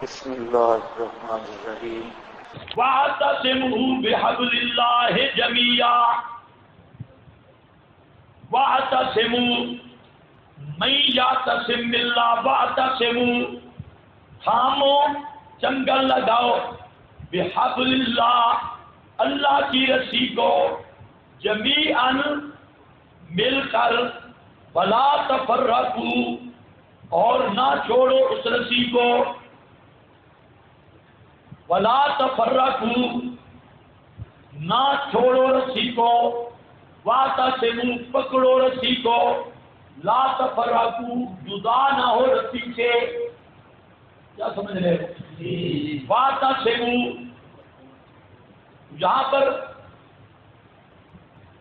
بسم اللہ الرحمن الرحیم وَاعْتَصِمُوا بِحَبْلِ اللَّهِ جَمِيعًا وَاعْتَصِمُوا مَن يَعْتَصِم بِاللَّهِ وَاعْتَصِمُوا تھامو چنگل لگاؤ بِحَبْلِ اللَّهِ اللہ کی رسی کو جمیعاً مل کر وَلَا تَفَرَّقُوا اور نہ چھوڑو اس رسی کو وَلَا تَفَرَّقُوا نہ چھوڑو رسی کو وَاعْتَصِمُوا پکڑو رسی کو لا تفرقوا جدا نہ ہو رسی سے. کیا سمجھ رہے ہو؟ وَاعْتَصِمُوا یہاں پر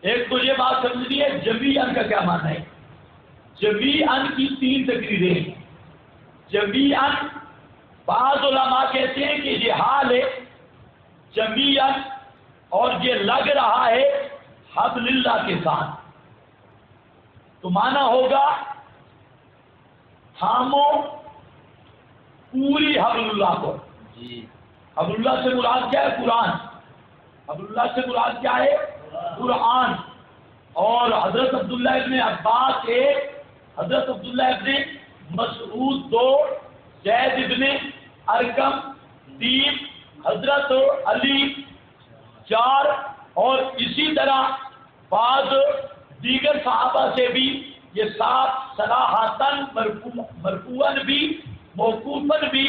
ایک تو یہ بات سمجھنی ہے جمیعاً کا کیا معنی ہے. جمیعاً کی تین تقریریں. جمیعاً بعض علماء کہتے ہیں کہ یہ حال ہے جمیعاً اور یہ لگ رہا ہے حبل اللہ کے ساتھ، تو معنی ہوگا تھامو پوری حبل اللہ کو. حبل اللہ سے مراد کیا ہے؟ قرآن. حبل اللہ سے مراد کیا ہے؟ قرآن. اور حضرت عبداللہ ابن عباس ایک، حضرت عبداللہ ابن مسعود دو، زید ابن ارقم تین، حضرت علی چار، اور اسی طرح بعض دیگر صحابہ سے بھی یہ سات صراحتاً مرفوعاً بھی موقوفاً بھی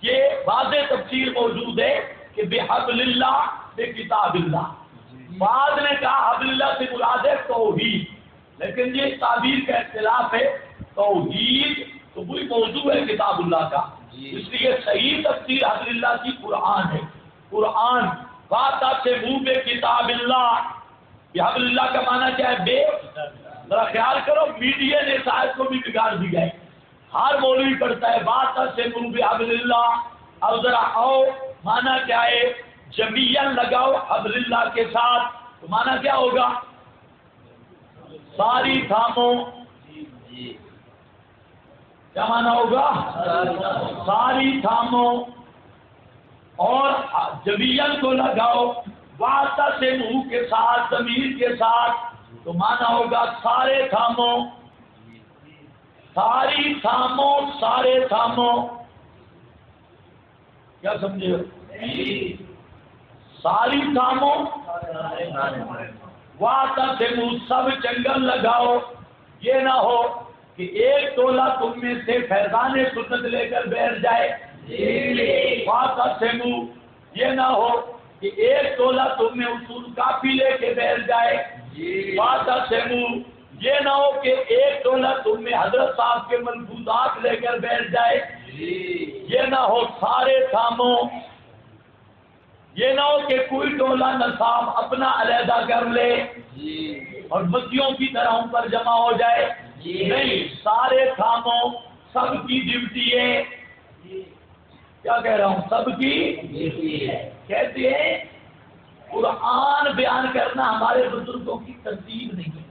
یہ واضح تفسیر موجود ہے کہ بحبل اللہ بکتاب اللہ. بعض نے کہا حبل اللہ سے مراد ہے توحید، لیکن یہ تعبیر کا اختلاف ہے. توحید تو وہی موضوع ہے کتاب اللہ کا، اس لیے صحیح تفسیر حبل اللہ کی قرآن ہے. قرآن وَاعْتَصِمُوا بِکتاب اللہ. یہ حبل اللہ کا معنی کیا ہے؟ بے. ذرا خیال کرو میڈیا نے شاید کو بھی بگاڑ دی گئے. ہر مولوی پڑھتا ہے وَاعْتَصِمُوا بِحَبْلِ اللَّهِ. اب ذرا آؤ معنی کیا ہے؟ جمیعاً لگاؤ حبل اللہ کے ساتھ، تو معنی کیا ہوگا؟ ساری تھامو. کیا معنی ہوگا؟ ساری تھامو. اور جمیعاً کو لگاؤ وَاعْتَصِمُوا کے ساتھ ضمیر کے ساتھ، تو معنی ہوگا سارے تھامو. ساری تھامو سارے تھامو. کیا سمجھے ہو؟ ساری تھامو وَاعْتَصِمُوا سب چنگل لگاؤ. یہ نہ ہو کہ ایک ٹولہ تم میں سے فیضان سنت لے کر بیٹھ جائے. وَاعْتَصِمُوا یہ نہ ہو کہ ایک ٹولہ تم میں اصول کافی لے کے بیٹھ جائے. وَاعْتَصِمُوا یہ نہ ہو کہ ایک ٹولہ تم میں حضرت صاحب کے ملفوظات لے کر بیٹھ جائے. یہ نہ ہو سارے تھامو. یہ نہ ہو کہ کوئی ٹولہ نصاب اپنا علیحدہ کر لے اور بچیوں کی طرح ان پر جمع ہو جائے. نہیں، سارے تھامو. سب کی ڈیوٹی ہے. کیا کہہ رہا ہوں؟ سب کی ڈیوٹی ہے. کہتے ہیں قرآن بیان کرنا ہمارے بزرگوں کی ترتیب نہیں ہے.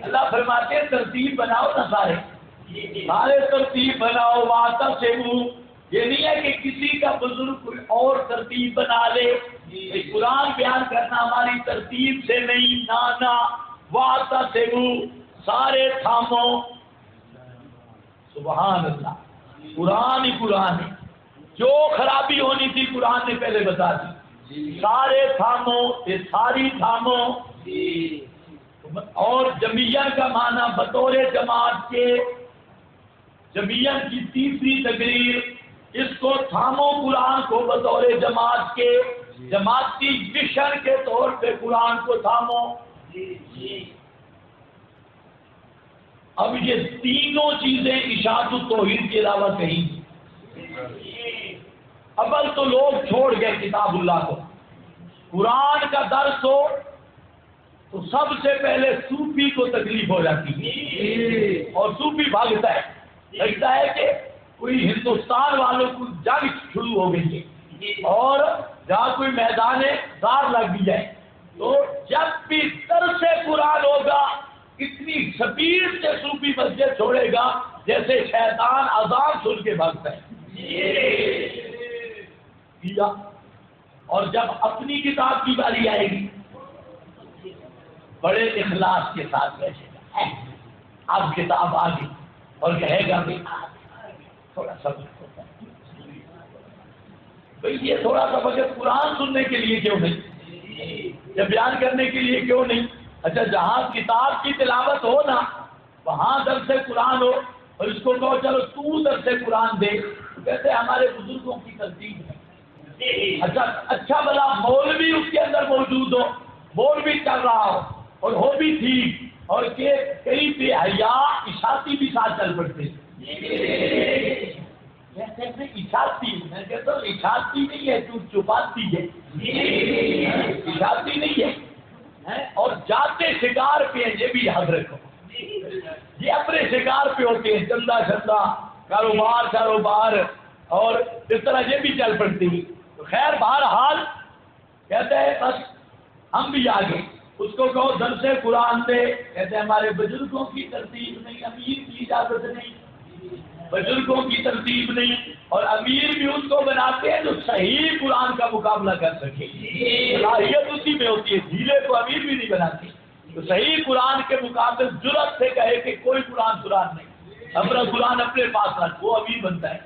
اللہ فرماتے ہیں ترتیب بناؤ نا سارے ترتیب بناؤ. وَاعْتَصِمُوا یہ نہیں ہے کہ کسی کا بزرگ کوئی اور ترتیب بنا لے. قرآن بیان کرنا ہماری ترتیب سے نہیں. نانا وَاعْتَصِمُوا سارے تھامو. سبحان اللہ. قرآن ہی قرآن ہے. جو خرابی ہونی تھی قرآن نے پہلے بتا دی. سارے تھامو یہ ساری تھامو. اور جمیعاً کا معنی بطور جماعت کے. جمیعاً کی تیسری تقریر اس کو تھامو قرآن کو بطور جماعت کے. جماعتی مشن کے طور پہ قرآن کو تھامو. اب یہ تینوں چیزیں اشاعت التوحید کے علاوہ کہیں. اول تو لوگ چھوڑ گئے کتاب اللہ کو. قرآن کا درس ہو تو سب سے پہلے صوفی کو تکلیف ہو جاتی ہے اور صوفی بھاگتا ہے. لگتا ہے کہ کوئی ہندوستان والوں کو جنگ شروع ہو گئی ہے اور جہاں کوئی میدان دار لگ بھی جائے. تو جب بھی درس قرآن ہوگا اتنی سپیڈ سے صوفی مسجد چھوڑے گا جیسے شیطان اذان سن کے بھاگتا ہے. کیا، اور جب اپنی کتاب کی باری آئے گی بڑے اخلاص کے ساتھ بیٹھے گا، اب کتاب آ گئی اور کہے گا بھی تھوڑا سا بھائی یہ تھوڑا سا بغیر قرآن سننے کے لیے کیوں نہیں، یا بیان کرنے کے لیے کیوں نہیں؟ اچھا جہاں کتاب کی تلاوت ہو نا وہاں درس قرآن ہو، اور اس کو کہو چلو تو درس قرآن دے، کہتے ہمارے بزرگوں کی ترتیب ہے۔ اچھا بلا مولوی اس کے اندر موجود ہو، مولوی چل رہا ہو اور ہو بھی ٹھیک، اور کہ کئی بے حیا اشاعتی بھی ساتھ چل پڑتے اشاعتی، میں کہتا ہوں اشاعتی نہیں ہے، چپاتی ہے، اشاعتی نہیں ہے، اور جاتے شکار پہ ہیں، یہ بھی یاد رکھو، یہ اپنے شکار پہ ہوتے ہیں، چندہ چندہ کاروبار اور اس طرح یہ بھی چل پڑتی ہے۔ تو خیر بہرحال کہتے ہیں بس ہم بھی آگے، اس کو کہو درس قرآن دے، کہتے ہیں ہمارے بزرگوں کی ترتیب نہیں، امیر کی اجازت نہیں، بزرگوں کی ترتیب نہیں، اور امیر بھی اس کو بناتے ہیں جو صحیح قرآن کا مقابلہ کر سکے، صلاحیت اسی میں ہوتی ہے، ڈھیلے کو امیر بھی نہیں بناتے، تو صحیح قرآن کے مقابلے جرأت سے کہے کہ کوئی قرآن نہیں، اپنا قرآن اپنے پاس رکھ، وہ امیر بنتا ہے۔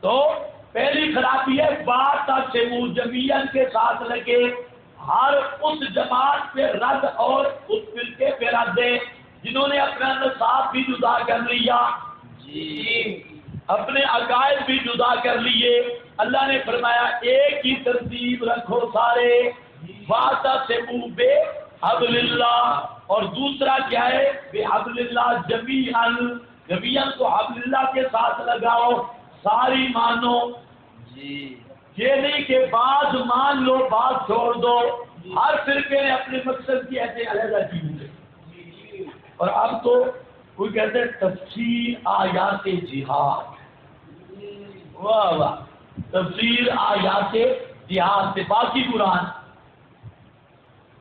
تو پہلی خرابی ہے بات سے جمیعن کے ساتھ لگے، ہر اس جماعت پہ رد اور اس فرقے پہ رد ہے جنہوں نے اپنا نصاب بھی جدا کر لیا، اپنے عقائد بھی جدا کر لیے۔ اللہ نے فرمایا ایک ہی ترتیب رکھو سارے، واعتصموا بحبل اللہ، اور دوسرا کیا ہے بحبل اللہ جمیعاً، جمیعاً کو حبل اللہ کے ساتھ لگاؤ، ساری مانو، یہ نہیں کہ بعض مان لو بعض چھوڑ دو، ہر فرقے نے اپنے مقصد کی ایسے علیحدہ کی، اور اب تو کوئی کہتے ہیں تفسیر آیات جہاد، واہ واہ، تفسیر آیات جہاد سے باقی قرآن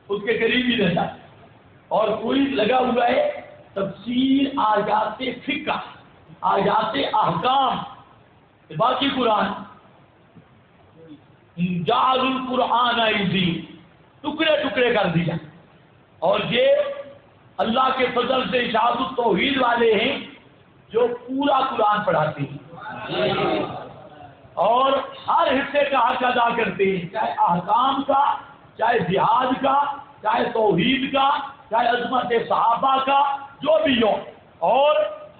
اس کے قریب ہی رہتا ہے، اور کوئی لگا ہوا ہے تفسیر آیات فقہ، آیات احکام، باقی قرآن جعل القرآن عظیم، ٹکڑے ٹکڑے کر دیا، اور یہ اللہ کے فضل سے اشاعت التوحید والے ہیں جو پورا قرآن پڑھاتے ہیں اور ہر حصے کا حق ادا کرتے ہیں، چاہے احکام کا، چاہے جہاد کا، چاہے توحید کا، چاہے عظمت صحابہ کا، جو بھی ہو، اور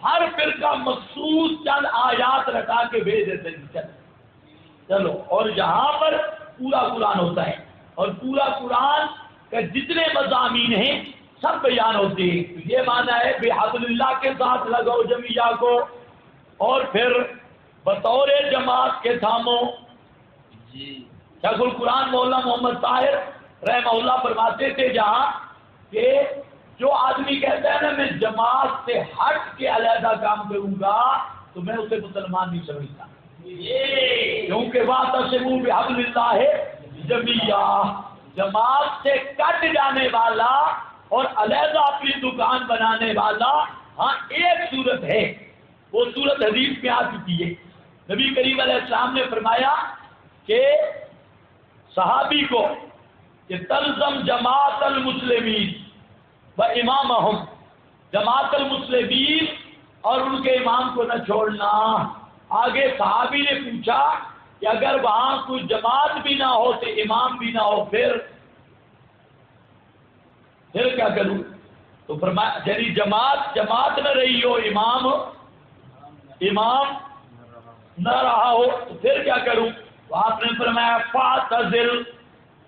ہر فرقہ مخصوص چند آیات رکھا کے بھیج دیتے ہیں، چلو، اور یہاں پر پورا قرآن ہوتا ہے، اور پورا قرآن کے جتنے مضامین ہیں سب بیان ہوتے ہیں۔ یہ معنی ہے بحبل اللہ کے ساتھ لگاؤ جمیعہ کو، اور پھر بطور جماعت کے تھامو۔ شیخ القرآن مولانا محمد طاہر رحمہ اللہ فرماتے تھے جہاں کہ جو آدمی کہتا ہے نا میں جماعت سے ہٹ کے علیحدہ کام کروں گا تو میں اسے مسلمان نہیں سمجھتا، کیونکہ واعتصموا بحبل اللہ جمیعا، جماعت سے کٹ جانے والا اور علیحدہ اپنی دکان بنانے والا، ہاں ایک صورت ہے، وہ صورت حدیث میں آ چکی ہے۔ نبی کریم علیہ السلام نے فرمایا کہ صحابی کو کہ تلزم جماعت المسلمین و امامہم، جماعت المسلمین اور ان کے امام کو نہ چھوڑنا۔ آگے صحابی نے پوچھا کہ اگر وہاں کوئی جماعت بھی نہ ہو تو امام بھی نہ ہو پھر کیا کروں؟ تو فرمایا یعنی جماعت نہ رہی ہو، امام نہ رہا ہو تو پھر کیا کروں؟ تو آپ نے فرمایا فاعتزل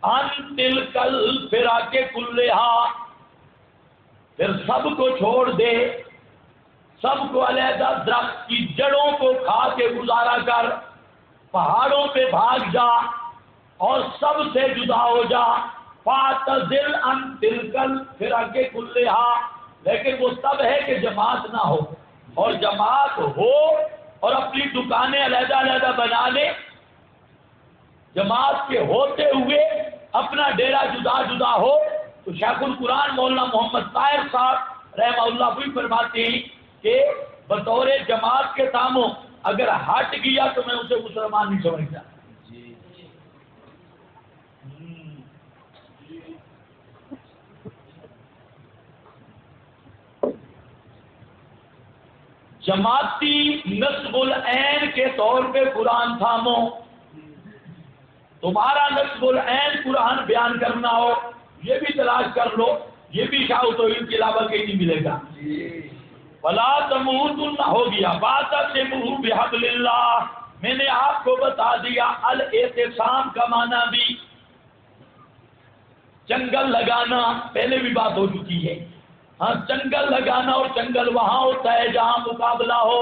عن تلک الفراق کلھا، پھر سب کو چھوڑ دے، سب کو علیحدہ درخت کی جڑوں کو کھا کے گزارا کر، پہاڑوں پہ بھاگ جا اور سب سے جدا ہو جا۔ فاعتزل عن تلک الفراق کلھا، لیکن وہ سب ہے کہ جماعت نہ ہو، اور جماعت ہو اور اپنی دکانیں علیحدہ علیحدہ بنا لے، جماعت کے ہوتے ہوئے اپنا ڈیرا جدا جدا ہو، تو شیخ القرآن مولانا محمد طاہر صاحب رحمہ اللہ بھی فرماتے ہیں کہ بطور جماعت کے ساموں اگر ہٹ گیا تو میں اسے مسلمان نہیں سمجھتا. جماعتی نصب العین کے طور پہ قرآن تھامو. تمہارا نصب العین قرآن بیان کرنا ہو یہ بھی تلاش کر لو, یہ بھی شاہ توحید کے علاوہ کہیں نہیں ملے گا. ولا تموتن ہو گیا. واعتصموا بحبل اللہ, میں نے آپ کو بتا دیا الاعتصام کا معنی بھی جنگل لگانا, پہلے بھی بات ہو چکی ہے. ہاں جنگل لگانا, اور جنگل وہاں ہوتا ہے جہاں مقابلہ ہو.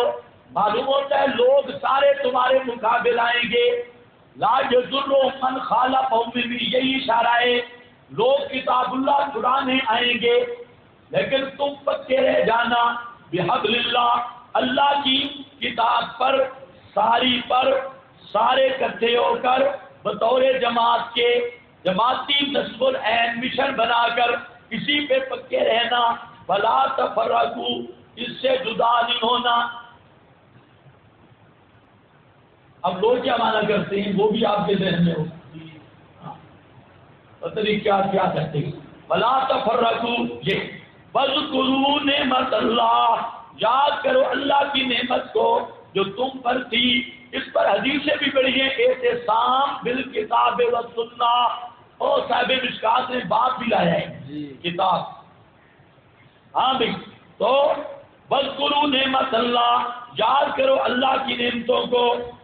معلوم ہوتا ہے لوگ سارے تمہارے مقابل آئیں گے. لا یضرهم من خالفهم میں بھی یہی اشارہ ہے. لوگ کتاب اللہ قرآن آئیں گے لیکن تم پکے رہ جانا بحبل اللہ, اللہ کی کتاب پر, ساری پر, سارے اکٹھے ہو کر بطور جماعت کے جماعتی نصب العین مشن بنا کر کسی پہ پکے رہنا. ولا تفرقوا, اس سے جدا نہیں ہونا. اب لوگ کیا مانا کرتے ہیں وہ بھی آپ کے ذہن میں ہو, پتہ نہیں کیا کیا کہتے ہیں. ولا تفرقوا, یہ واذکروا نعمت اللہ, یاد کرو اللہ کی نعمت کو جو تم پر تھی. اس پر حدیثیں بھی پڑھی ہیں, اعتصام بالکتاب والسنہ. اور صاحب مشکات نے بات بھی لایا ہے کتاب. ہاں بھائی, تو واذکروا نعمت اللہ, یاد کرو اللہ کی نعمتوں کو,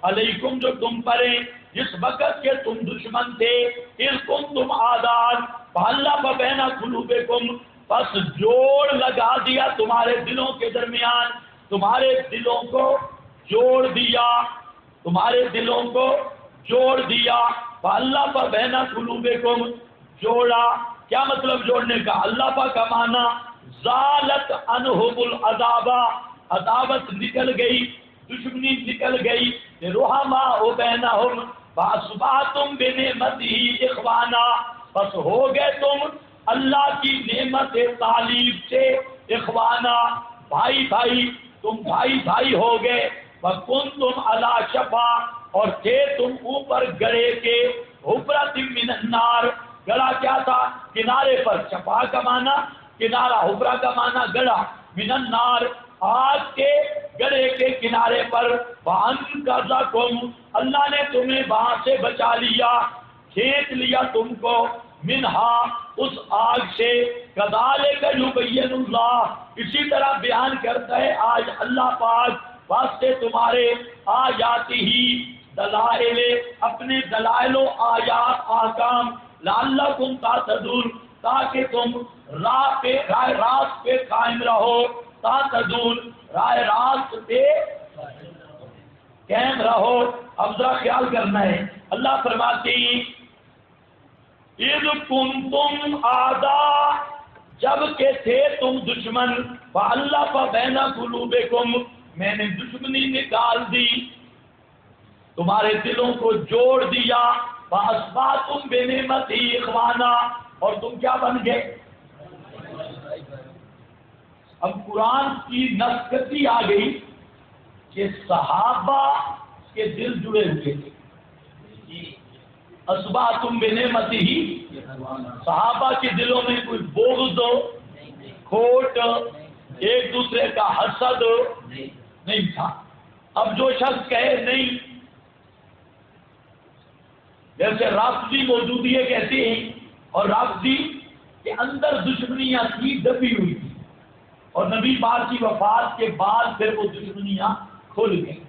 علیکم جو تم پر ہیں جس وقت کے تم دشمن تھے. اذ کنتم اعداء فالف بین قلوبکم, بس جوڑ لگا دیا تمہارے دلوں کے درمیان, تمہارے دلوں کو جوڑ دیا, تمہارے دلوں کو جوڑ دیا. فالف بین قلوبکم, جوڑا. کیا مطلب جوڑنے کا؟ اللہ کا معنی زالت عنہم العداوہ, عداوت نکل گئی, دشمنی نکل گئی. رحماء بینہم فاصبحتم بنعمتہ اخوانا, بس ہو گئے تم اللہ کی نعمت تعلیم سے اخوانا, بھائی بھائی, تم بھائی بھائی ہو گئے. وکنتم علی شفا, اور تھے تم اوپر گڑھے کے, حفرۃ من النار, گڑھا کیا تھا؟ کنارے پر. شفا کا معنی کنارہ, حفرہ کا معنی گڑھا, من النار آگ کے گڑھے کے کنارے پر. وانقذکم, اللہ نے تمہیں وہاں سے بچا لیا, کھینچ لیا تم کو, منہا, اس آگ سے. کذالک یبین اللہ, اسی طرح بیان کرتا ہے آج اللہ پاک واسطے تمہارے آیاتی ہی, دلائل, اپنے دلائل و آیات احکام, لعلکم تہتدون, تاکہ تم راہ پہ, راہ راست پہ قائم رہو. تہتدون, راہ راست پہ قائم رہو. اب ذرا خیال کرنا ہے, اللہ فرماتے ہیں اذ کنتم اعداء, جب کہ تھے تم دشمن, فالف بین قلوبکم, میں نے دشمنی نکال دی, تمہارے دلوں کو جوڑ دیا. فاصبحتم بنعمتہ اخوانا, اور تم کیا بن گئے؟ اب قرآن کی نسختی آ گئی کہ صحابہ کے دل جڑے ہوئے تھے. اصبحتم بنعمتہ, صحابہ کے دلوں میں کوئی بغض, کھوٹ, ایک دوسرے کا حسد نہیں تھا. اب جو شخص کہے نہیں, جیسے رافضی موجودی ہے کہتے ہیں, اور رافضی کے اندر دشمنیاں تھی, دبی ہوئی تھی, اور نبی پاک کی وفات کے بعد پھر وہ دشمنیاں کھل گئی.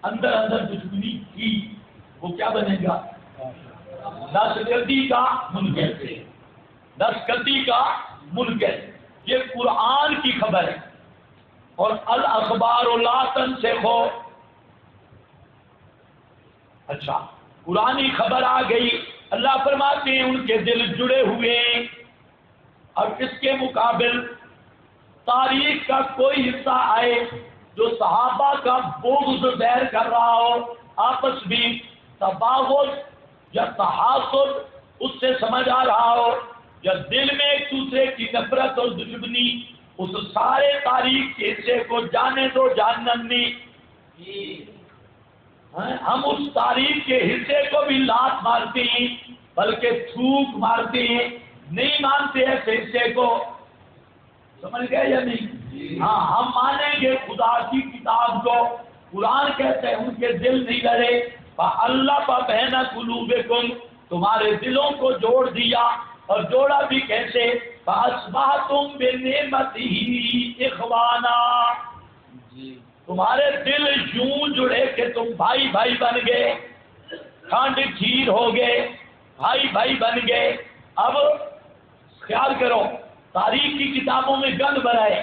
اندر اندر دشمنی تھی, وہ کیا بنے گا؟ دہشتگردی کا منکر, دہشتگردی کا منکر. یہ قرآن کی خبر ہے. اور الاخبار لا تنسخ, اچھا قرآنی خبر آ گئی. اللہ فرماتے ہیں ان کے دل جڑے ہوئے ہیں. اب اس کے مقابل تاریخ کا کوئی حصہ آئے جو صحابہ کا بغض ظاہر کر رہا ہو, آپس میں تباغض یا تحاسد اس سے سمجھ آ رہا ہو, یا دل میں ایک دوسرے کی نفرت اور دشمنی, اس سارے تاریخ کے حصے کو جانے دو جہنم میں. ہم اس تاریخ کے حصے کو بھی لات مارتے ہیں بلکہ تھوک مارتے ہیں، نہیں مانتے ایسے حصے کو، سمجھ گئے یا نہیں؟ ہاں ہم مانیں گے خدا کی کتاب کو، قرآن کہتے ہیں ان کے دل نہیں لڑے، اللہ بین قلوبکم، تمہارے دلوں کو جوڑ دیا، اور جوڑا بھی کیسے؟ فاصبحتم بنعمتہ اخوانا، تمہارے دل یوں جڑے کہ تم بھائی بھائی بن گئے، کھانڈ کھیر ہو گئے، بھائی بھائی بن گئے۔ اب خیال کرو، تاریخ کی کتابوں میں گند بھرائے،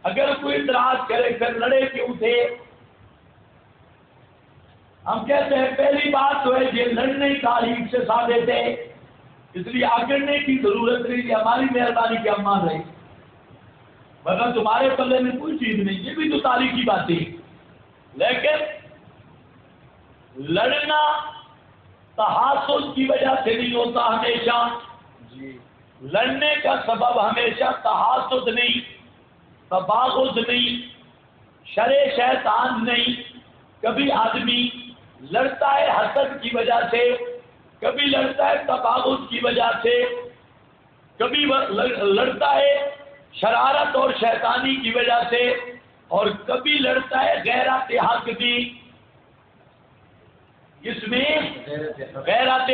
اگر کوئی اعتراض کرے پھر لڑے کہ اٹھے، ہم کہتے ہیں پہلی بات تو ہے یہ لڑنے تاریخ سے ثابت ہے، اس لیے اگڑنے کی ضرورت نہیں کہ ہماری مہربانی کے ہم مان رہے، مگر تمہارے پلے میں کوئی چیز نہیں، یہ بھی تو تاریخی باتیں، لیکن لڑنا تحاسد کی وجہ سے نہیں ہوتا ہمیشہ، لڑنے کا سبب ہمیشہ تحاسد نہیں، تباغض نہیں، شر شیطان نہیں، کبھی آدمی لڑتا ہے حسد کی وجہ سے، کبھی لڑتا ہے تباغض کی وجہ سے، کبھی لڑتا ہے شرارت اور شیطانی کی وجہ سے، اور کبھی لڑتا ہے غیرت حق بھی، اس میں غیرت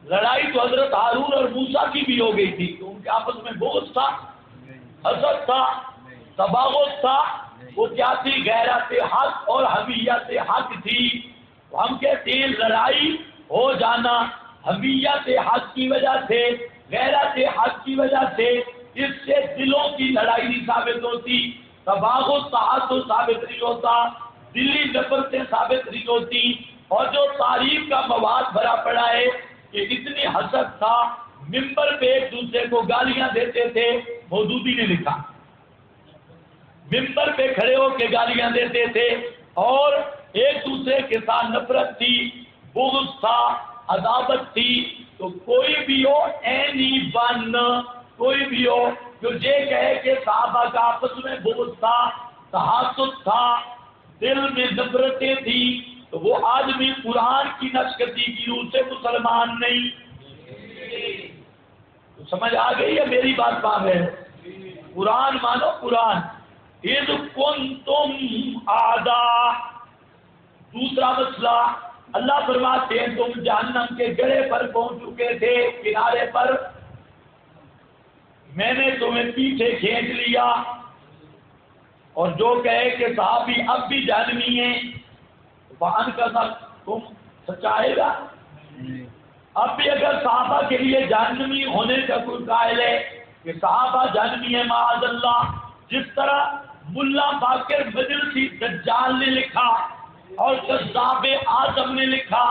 لڑائی تو حضرت ہارون اور موسیٰ کی بھی ہو گئی تھی، تو ان کے آپس میں بغض تھا، حسد تھا، تباغض تھا، وہ کیا تھی؟ غیرت حق اور حمیت حق تھی۔ ہم کہتے ہیں لڑائی ہو جانا حمیت حق کی وجہ سے، غیرت حق کی وجہ سے، اس سے دلوں کی لڑائی نہیں ثابت ہوتی، تباغض تحاسد ثابت نہیں ہوتا، دلی نفرتیں ثابت نہیں ہوتی، اور جو تاریخ کا مواد بھرا پڑا ہے کہ اتنی حسد تھا، ممبر پہ ایک دوسرے کو گالیاں دیتے تھے، مودودی نے لکھا، ممبر پہ کھڑے ہو کے گالیاں دیتے تھے، اور ایک دوسرے کے ساتھ نفرت تھی، بغض تھا، عداوت تھی۔ تو کوئی بھی ہو اینی ون، کوئی بھی ہو جو یہ کہے کہ صحابہ کا آپس میں بغض تھا، تحاسد تھا، دل میں نفرتیں تھی، تو وہ آدمی قرآن کی نشکتی کی روح سے مسلمان نہیں۔ تو سمجھ آ گئی ہے میری بات مان رہے ہو؟ قرآن مانو، قرآن۔ اذ کنتم اعداء، دوسرا مسئلہ، اللہ فرماتے ہیں تم جہنم کے گڑھے پر پہنچ چکے تھے، کنارے پر، میں نے تمہیں پیچھے کھینچ لیا، اور جو کہے کہ صحابی اب بھی جہنمی ہیں، وہاں کا تم سچائے گا؟ اب بھی اگر صحابہ کے لیے جہنمی ہونے کا کوئی قائل ہے کہ صحابہ جہنمی ہے معاذ اللہ، جس طرح ملا باقر مجلسی دجال نے لکھا اور کذاب اعظم نے لکھا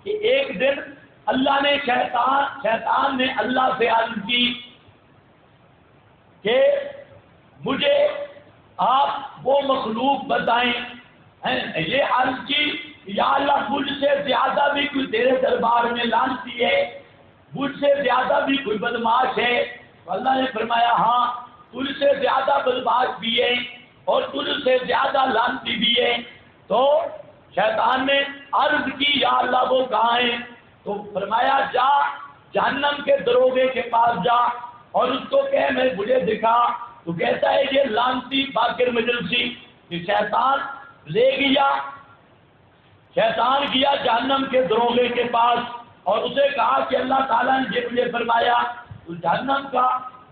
کہ ایک دن اللہ نے شیطان نے اللہ سے عرض کی کہ مجھے آپ وہ مخلوق بتائیں، یہ عرض کی یا اللہ مجھ سے زیادہ بھی کوئی تیرے دربار میں لعنتی ہے، مجھ سے زیادہ بھی کوئی بدماش ہے؟ تو اللہ نے فرمایا ہاں، تجھ سے زیادہ بدماش بھی ہے اور تجھ سے زیادہ لعنتی بھی ہے۔ تو شیطان نے عرض کی یا اللہ وہ کہاں ہیں؟ تو فرمایا جا جہنم کے دروگے کے پاس جا اور اس کو کہے میں مجھے دکھا۔ تو کہتا ہے یہ لعنتی باقر مجلسی کہ شیطان لے گیا، شیطان گیا جہنم کے دروگے کے پاس اور اسے کہا کہ اللہ تعالیٰ نے یہ مجھے فرمایا۔ تو جہنم کا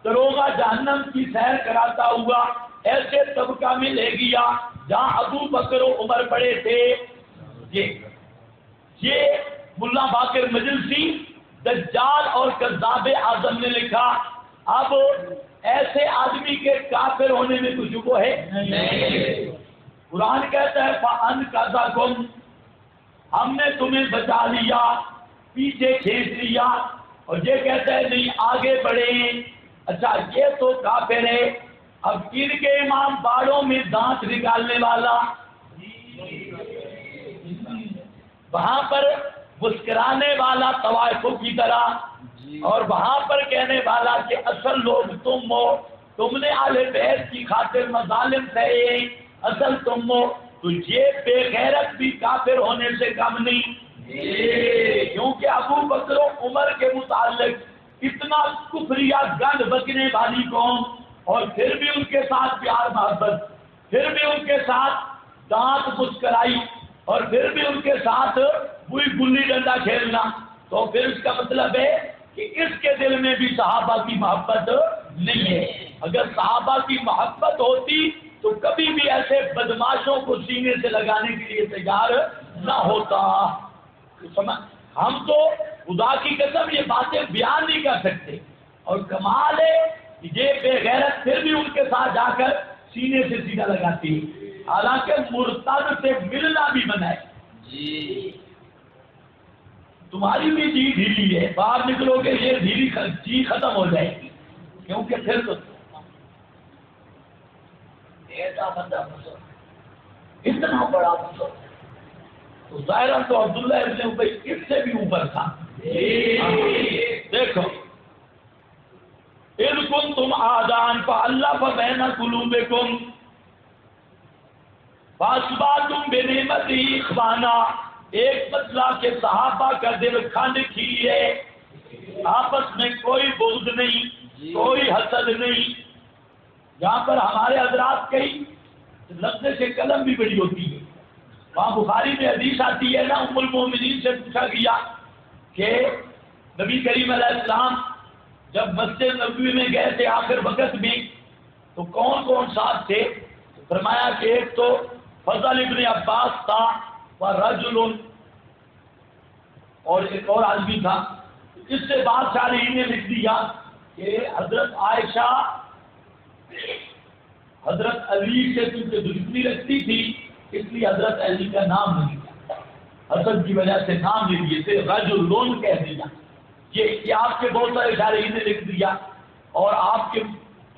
دروگا جہنم کی سیر کراتا ہوا ایسے طبقہ میں لے گیا جہاں ابو بکر و عمر پڑے تھے۔ یہ ملا باقر مجلسی دجال اور کذاب اعظم نے لکھا۔ اب ایسے آدمی کے کافر ہونے میں کچھ شبہ ہے نہیں۔ قرآن کہتا ہے فَأَنْقَذَكُمْ، ہم نے تمہیں بچا لیا، پیچھے کھینچ لیا، اور یہ کہتا ہے نہیں آگے بڑھے۔ اچھا یہ تو کافر ہے، اب ان کے امام باڑوں میں دانت نکالنے والا، وہاں پر مسکرانے والا طوائفوں کی طرح، اور وہاں پر کہنے والا کہ اصل لوگ تم ہو، تم نے اہل بیت کی خاطر مظالم سہے، اصل تم ہو۔ تو یہ بے غیرت بھی کافر ہونے سے کم نہیں، کیونکہ ابو بکر و عمر کے متعلق اتنا کفریہ گند بکنے والی قوم، اور پھر بھی ان کے ساتھ پیار محبت، پھر بھی ان کے ساتھ دانت مسکرائی، اور پھر بھی ان کے ساتھ وہی گلی ڈنڈا کھیلنا، تو پھر اس کا مطلب ہے کہ اس کے دل میں بھی صحابہ کی محبت نہیں ہے۔ اگر صحابہ کی محبت ہوتی تو کبھی بھی ایسے بدماشوں کو سینے سے لگانے کے لیے تیار نہ ہوتا۔ ہم تو خدا کی قسم یہ باتیں بیان نہیں کر سکتے، اور کمال ہے یہ بے غیرت پھر بھی ان کے ساتھ جا کر سینے سے سیدھا لگاتی ہے، حالانکہ مرتد سے ملنا بھی منع ہے۔ جی تمہاری بھی جی ڈھیلی ہے، باہر نکلو گے یہ ڈھیلی جی ختم ہو جائے گی، کیونکہ پھر تو ایسا بندہ اتنا بڑا تو ظاہرہ تو عبداللہ ابن ابی اس سے بھی اوپر تھا۔ دیکھو اذ کنتم اعداء فألف بین قلوبکم فاصبحتم بنعمتہ اخوانا، ایک مسئلہ کہ صحابہ کا دل کھنڈ کھیے، آپس میں کوئی بغض نہیں، کوئی حسد نہیں۔ جہاں پر ہمارے حضرات کئی لفظ سے قلم بھی بڑی ہوتی ہے، وہاں بخاری میں حدیث آتی ہے نا، ام المومنین سے پوچھا گیا کہ نبی کریم علیہ السلام جب مسجد نبوی میں گئے تھے آخر وقت میں تو کون کون ساتھ تھے؟ فرمایا کہ ایک تو فضل ابن عباس تھا ورجل، اور ایک اور آدمی تھا۔ اس سے بعد شارحین نے لکھ دیا کہ حضرت عائشہ حضرت علی سے کیونکہ دشمنی رکھتی تھی اس لیے حضرت علی کا نام نہیں لیا، حسد کی وجہ سے نام لے لیے تھے، رجل کہہ دیا۔ یہ آپ کے بہت سارے شارحین نے لکھ دیا، اور آپ کے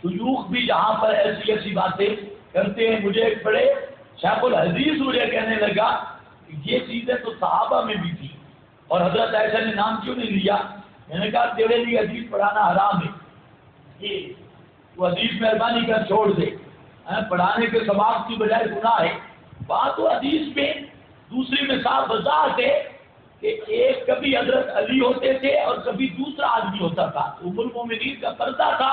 شیوخ بھی جہاں پر ایسی ایسی باتیں کرتے ہیں۔ مجھے ایک بڑے شیخ الحدیث مجھے کہنے لگا کہ یہ چیزیں تو صحابہ میں بھی تھی، اور حضرت عائشہ نے نام کیوں نہیں لیا؟ میں نے کہا تیرے لیے حدیث پڑھانا حرام ہے، وہ حدیث مہربانی کر چھوڑ دے، پڑھانے کے ثواب کی بجائے گناہ ہے۔ بات تو حدیث میں دوسری میں صاف وضاحت ہے کہ ایک کبھی حضرت علی ہوتے تھے اور کبھی دوسرا آدمی ہوتا تھا۔ ام المومنین کا پردہ تھا،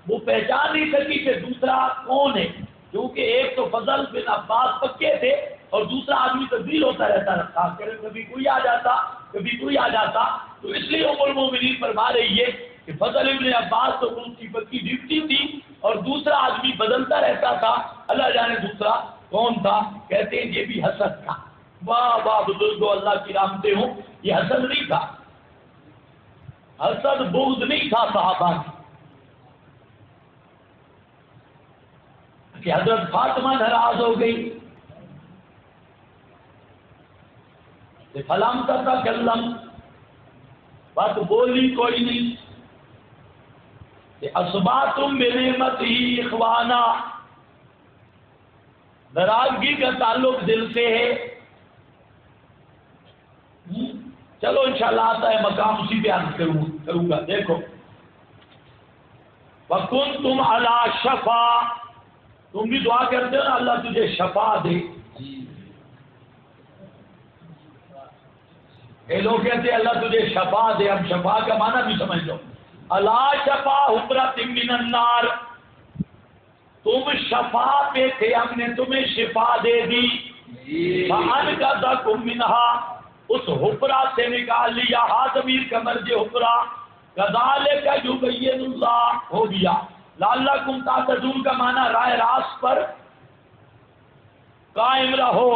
وہ پہچان نہیں سکی کہ دوسرا کون ہے، کیونکہ ایک تو فضل بن عباس پکے تھے اور دوسرا آدمی تبدیل ہوتا رہتا تھا، کبھی کوئی آ جاتا کبھی کوئی آ جاتا۔ تو اس لیے ام المومنین فرما رہی ہے کہ فضل ابن عباس تو ان کی پکی ڈیوٹی تھی اور دوسرا آدمی بدلتا رہتا تھا، اللہ جانے دوسرا کون تھا۔ کہتے ہیں یہ بھی حسد تھا۔ واہ واہ بزرگوں، اللہ کی رحمتیں ہوں، یہ حسد نہیں تھا، حسد بغض نہیں تھا صحابہ کی، کہ حضرت فاطمہ ناراض ہو گئی، فلم تتکلم، بات بولی کوئی نہیں، اصبحتم بنعمتہ اخوانا، ناراضگی کا تعلق دل سے ہے۔ چلو انشاءاللہ آتا ہے مقام اسی پہ عرض کروں گا۔ دیکھو وَكُنْتُمْ عَلَى شَفَا، تم بھی دعا کرتے ہو نا اللہ تجھے شفا دے، یہ لوگ کہتے ہیں اللہ تجھے شفا دے، اب شفا کا معنی بھی سمجھ لو، عَلَى شَفَا حُفْرَةٍ مِّنَ النَّارِ، تم شفا پہ تھے، ہم نے تمہیں شفا دے دی، فَأَنْقَذَكُم مِّنْهَا، اس حفرہ سے نکال لیا، ضمیر کا مرجع حفرہ، كَذَلِكَ يُبَيِّنُ اللَّهُ، ہو گیا، لعلکم تہتدون کا معنی راہ راست پر قائم رہو،